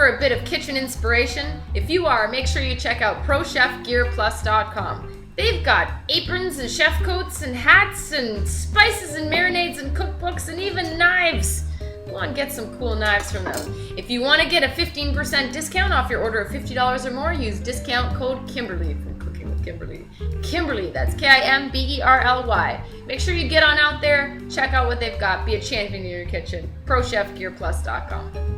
for a bit of kitchen inspiration? If you are, make sure you check out ProChefGearPlus.com. They've got aprons and chef coats and hats and spices and marinades and cookbooks and even knives. Go on, get some cool knives from them. If you want to get a 15% discount off your order of $50 or more, use discount code Kimberly from Cooking with Kimberly. Kimberly, that's Kimberly. Make sure you get on out there, check out what they've got, be a champion in your kitchen. ProChefGearPlus.com.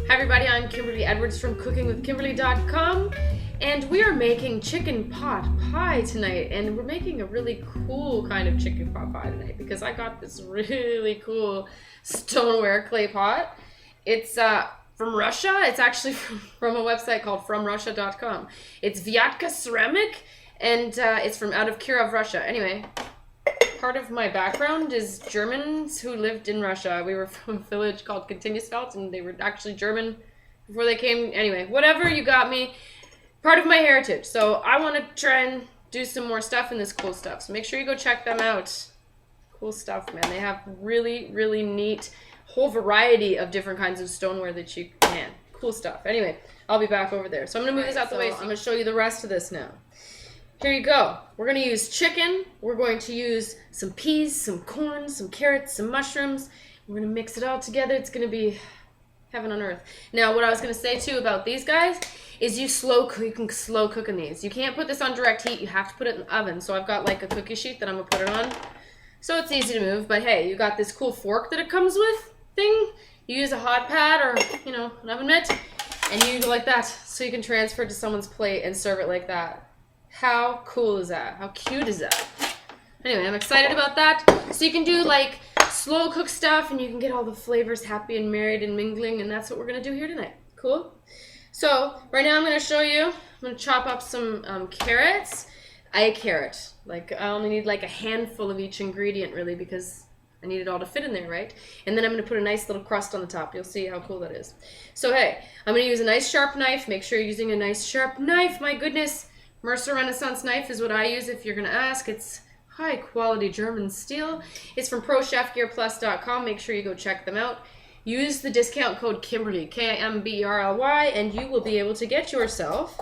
Hi everybody, I'm Kimberly Edwards from CookingWithKimberly.com, and we are making chicken pot pie tonight, and we're making a really cool kind of chicken pot pie tonight because I got this really cool Stoneware clay pot. It's from Russia. It's actually from a website called FromRussia.com. It's Vyatka ceramic, and it's from out of Kirov, Russia. Anyway, part of my background is Germans who lived in Russia. We were from a village called Continuousfeld, and they were actually German before they came. Anyway, whatever, you got me. Part of my heritage. So I want to try and do some more stuff in this cool stuff. So make sure you go check them out. Cool stuff, man. They have really, really neat whole variety of different kinds of stoneware that you can. Cool stuff. Anyway, I'll be back over there. So I'm going to move this out the way. So I'm going to show you the rest of this now. Here you go. We're going to use chicken. We're going to use some peas, some corn, some carrots, some mushrooms. We're going to mix it all together. It's going to be heaven on earth. Now, what I was going to say too about these guys is you can slow cook in these. You can't put this on direct heat. You have to put it in the oven. So I've got like a cookie sheet that I'm going to put it on. So it's easy to move. But hey, you got this cool fork that it comes with thing. You use a hot pad or, an oven mitt. And you go like that. So you can transfer it to someone's plate and serve it like that. How cool is that? How cute is that? Anyway, I'm excited about that. So you can do like slow cook stuff and you can get all the flavors happy and married and mingling, and that's what we're going to do here tonight. Cool? So right now I'm going to show you, I'm going to chop up some carrots. A carrot. Like I only need like a handful of each ingredient really because I need it all to fit in there, right? And then I'm going to put a nice little crust on the top. You'll see how cool that is. So hey, I'm going to use a nice sharp knife. Make sure you're using a nice sharp knife. My goodness. Mercer Renaissance knife is what I use if you're going to ask. It's high quality German steel. It's from ProChefGearPlus.com. Make sure you go check them out. Use the discount code Kimberly, Kimberly, and you will be able to get yourself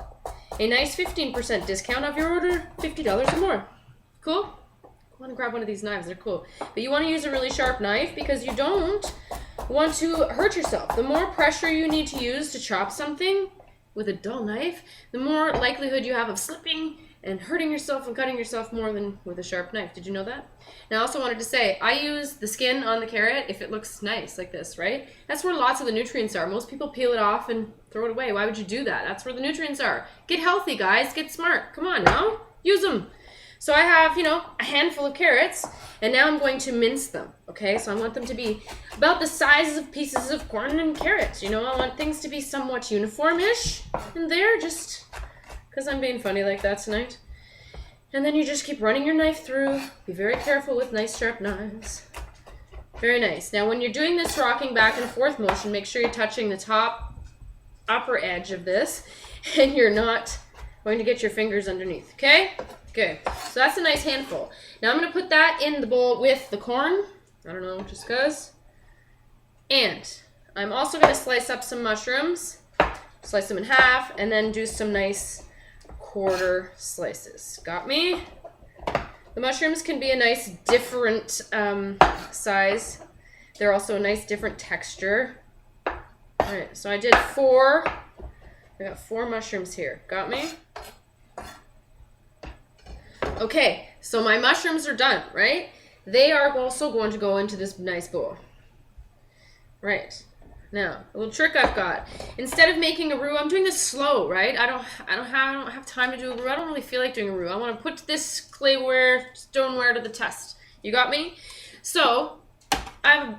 a nice 15% discount off your order, $50 or more. Cool? I want to grab one of these knives. They're cool. But you want to use a really sharp knife because you don't want to hurt yourself. The more pressure you need to use to chop something with a dull knife, the more likelihood you have of slipping and hurting yourself and cutting yourself more than with a sharp knife. Did you know that? Now I also wanted to say, I use the skin on the carrot if it looks nice like this, right? That's where lots of the nutrients are. Most people peel it off and throw it away. Why would you do that? That's where the nutrients are. Get healthy, guys. Get smart. Come on now. Use them. So I have, a handful of carrots, and now I'm going to mince them, okay? So I want them to be about the size of pieces of corn and carrots. I want things to be somewhat uniform-ish in there, just because I'm being funny like that tonight. And then you just keep running your knife through. Be very careful with nice sharp knives. Very nice. Now when you're doing this rocking back and forth motion, make sure you're touching the upper edge of this, and you're not going to get your fingers underneath, okay? Okay, so that's a nice handful. Now I'm going to put that in the bowl with the corn. I don't know, just because. And I'm also going to slice up some mushrooms. Slice them in half, and then do some nice quarter slices. Got me? The mushrooms can be a nice different size. They're also a nice different texture. Alright, so I did 4. I got 4 mushrooms here. Got me? Okay, so my mushrooms are done, right? They are also going to go into this nice bowl. Right. Now, a little trick I've got. Instead of making a roux, I'm doing this slow, right? I don't have time to do a roux. I don't really feel like doing a roux. I want to put this clayware, stoneware to the test. You got me? So, I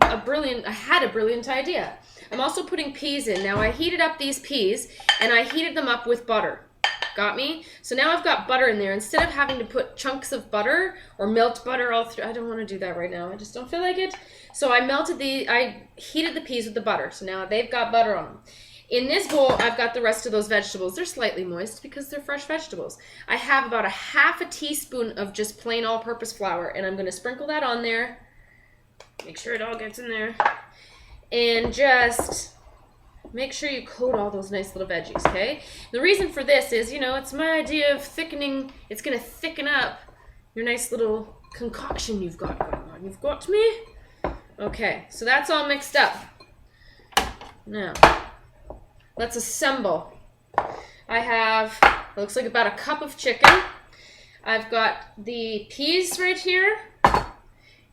had a brilliant idea. I'm also putting peas in. Now, I heated up these peas, and I heated them up with butter. Got me? So now I've got butter in there. Instead of having to put chunks of butter or melt butter all through, I don't want to do that right now. I just don't feel like it. So I heated the peas with the butter. So now they've got butter on them. In this bowl, I've got the rest of those vegetables. They're slightly moist because they're fresh vegetables. I have about a half a teaspoon of just plain all-purpose flour, and I'm going to sprinkle that on there Make sure it all gets in there. And just make sure you coat all those nice little veggies, okay? The reason for this is, you know, it's my idea of thickening. It's going to thicken up your nice little concoction you've got going on. You've got me? Okay, so that's all mixed up. Now, let's assemble. I have, it looks like about a cup of chicken. I've got the peas right here.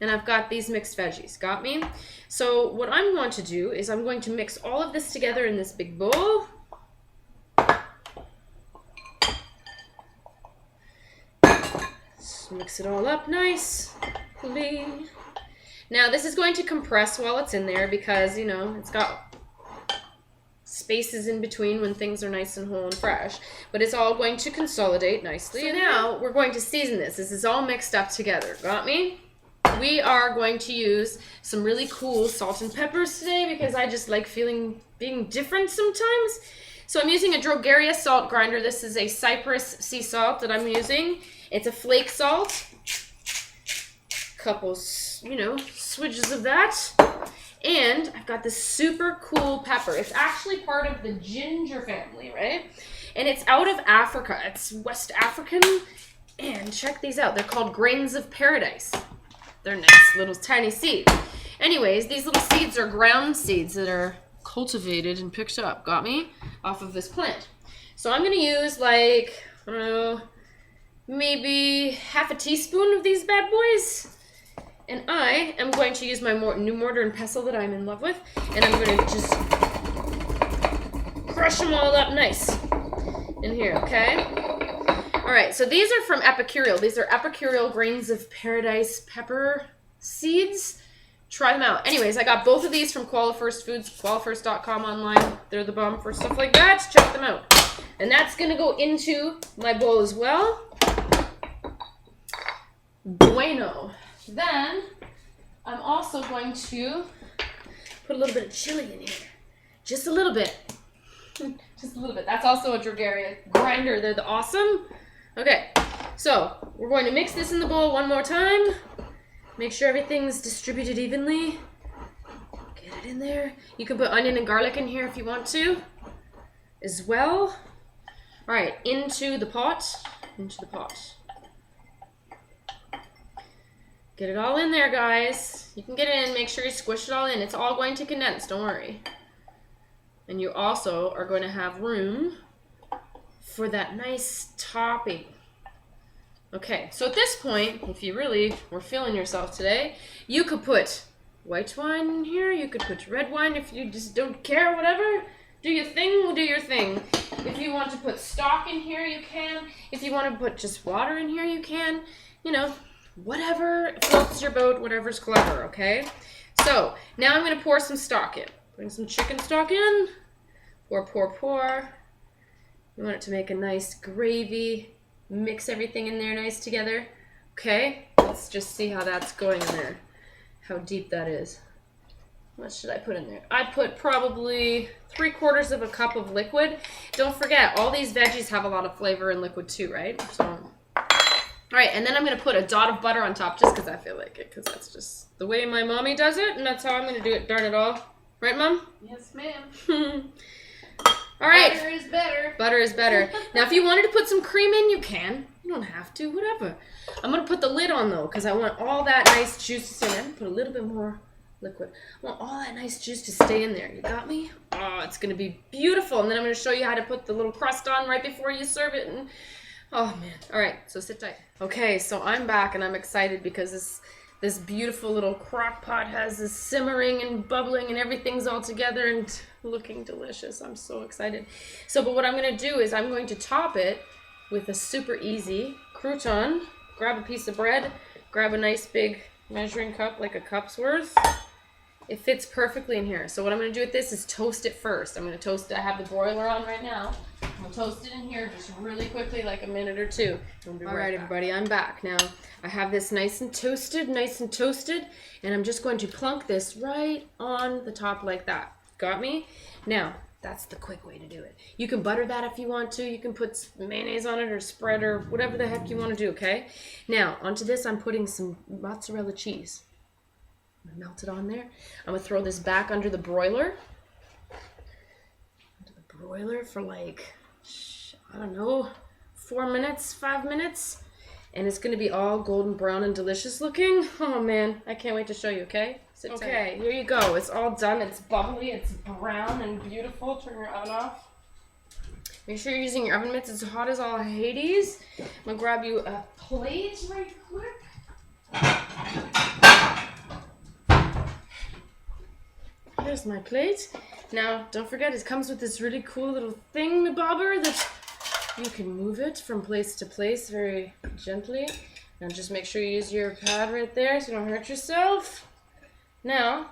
And I've got these mixed veggies. Got me? So what I'm going to do is I'm going to mix all of this together in this big bowl. Just mix it all up nicely. Now this is going to compress while it's in there because, you know, it's got spaces in between when things are nice and whole and fresh. But it's all going to consolidate nicely. So now we're going to season this. This is all mixed up together. Got me? We are going to use some really cool salt and peppers today because I just like being different sometimes. So I'm using a Drogeria salt grinder. This is a Cypress sea salt that I'm using. It's a flake salt. Couple, you know, swidges of that. And I've got this super cool pepper. It's actually part of the ginger family, right? And it's out of Africa. It's West African. And check these out. They're called grains of paradise. They're nice little tiny seeds. Anyways, these little seeds are ground seeds that are cultivated and picked up, got me, off of this plant. So I'm going to use like, I don't know, maybe half a teaspoon of these bad boys. And I am going to use my new mortar and pestle that I'm in love with. And I'm going to just crush them all up nice in here, okay? All right, so these are from Epicurial. These are Epicurial grains of paradise pepper seeds. Try them out. Anyways, I got both of these from Qualifirst Foods, qualifirst.com online. They're the bomb for stuff like that. Check them out. And that's going to go into my bowl as well. Bueno. Then I'm also going to put a little bit of chili in here. Just a little bit. Just a little bit. That's also a Drogeria grinder. They're the awesome. Okay, so we're going to mix this in the bowl one more time. Make sure everything's distributed evenly. Get it in there. You can put onion and garlic in here if you want to as well. All right, into the pot. Into the pot. Get it all in there, guys. You can get it in. Make sure you squish it all in. It's all going to condense. Don't worry. And you also are going to have room for that nice topping. Okay, so at this point, if you really were feeling yourself today, you could put white wine in here. You could put red wine if you just don't care, whatever. Do your thing, we'll do your thing. If you want to put stock in here, you can. If you want to put just water in here, you can. You know, whatever floats your boat, whatever's clever, okay? So, now I'm going to pour some stock in. Putting some chicken stock in. Pour, pour, pour. You want it to make a nice gravy. Mix everything in there nice together. Okay, let's just see how that's going in there. How deep that is. What should I put in there? I put probably 3/4 of a cup of liquid. Don't forget, all these veggies have a lot of flavor in liquid too, right? So, all right, and then I'm going to put a dot of butter on top just because I feel like it, because that's just the way my mommy does it, and that's how I'm going to do it, darn it all. Right, Mom? Yes, ma'am. All right. Butter is better. Butter is better. Now, if you wanted to put some cream in, you can. You don't have to, whatever. I'm going to put the lid on, though, because I want all that nice juice to stay in. I'm going to put a little bit more liquid. I want all that nice juice to stay in there. You got me? Oh, it's going to be beautiful. And then I'm going to show you how to put the little crust on right before you serve it. And oh, man. All right, so sit tight. Okay, so I'm back, and I'm excited because this beautiful little crock pot has this simmering and bubbling and everything's all together and looking delicious. I'm so excited. So, but what I'm going to do is I'm going to top it with a super easy crouton. Grab a piece of bread, grab a nice big measuring cup, like a cup's worth. It fits perfectly in here. So what I'm going to do with this is toast it first. I'm going to toast it. I have the broiler on right now. I'm going to toast it in here just really quickly, like a minute or two. All right, everybody, I'm back. Now, I have this nice and toasted, and I'm just going to plunk this right on the top like that. Got me? Now, that's the quick way to do it. You can butter that if you want to. You can put mayonnaise on it or spread or whatever the heck you want to do, okay? Now, onto this, I'm putting some mozzarella cheese. Melt it on there. I'm gonna throw this back under the broiler. For like, I don't know, 4 minutes, 5 minutes. And it's gonna be all golden brown and delicious looking. Oh man, I can't wait to show you, okay? Okay, here you go. It's all done. It's bubbly, it's brown and beautiful. Turn your oven off. Make sure you're using your oven mitts. It's hot as all Hades. I'm gonna grab you a plate right quick. Here's my plate. Now, don't forget, it comes with this really cool little thingamabobber that you can move it from place to place very gently. Now, just make sure you use your pad right there so you don't hurt yourself. Now,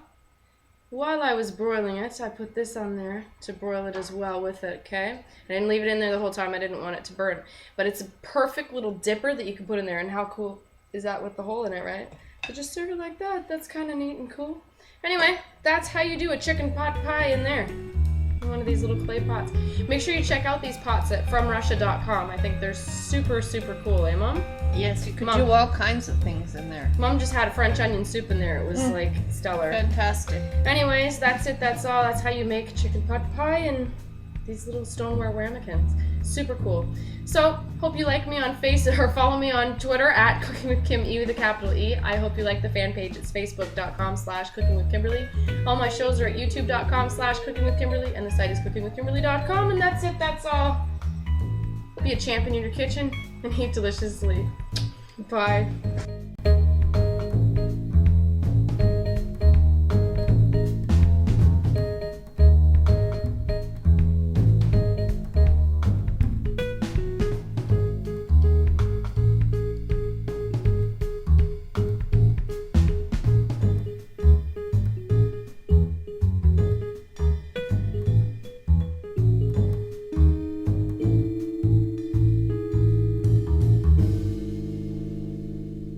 while I was broiling it, I put this on there to broil it as well with it, okay? I didn't leave it in there the whole time. I didn't want it to burn. But it's a perfect little dipper that you can put in there. And how cool is that with the hole in it, right? So just serve it like that. That's kind of neat and cool. Anyway, that's how you do a chicken pot pie in there. In one of these little clay pots. Make sure you check out these pots at FromRussia.com. I think they're super, super cool, eh, Mom? Yes, you could do all kinds of things in there. Mom just had a French onion soup in there. It was like stellar. Fantastic. Anyways, that's it. That's all. That's how you make chicken pot pie in these little stoneware ramekins. Super cool. So, hope you like me on Facebook or follow me on Twitter at Cooking with Kim E with a capital E. I hope you like the fan page. It's facebook.com/cookingwithkimberly. All my shows are at youtube.com/cookingwithkimberly, and the site is cookingwithkimberly.com. And that's it. That's all. Be a champion in your kitchen and eat deliciously. Bye.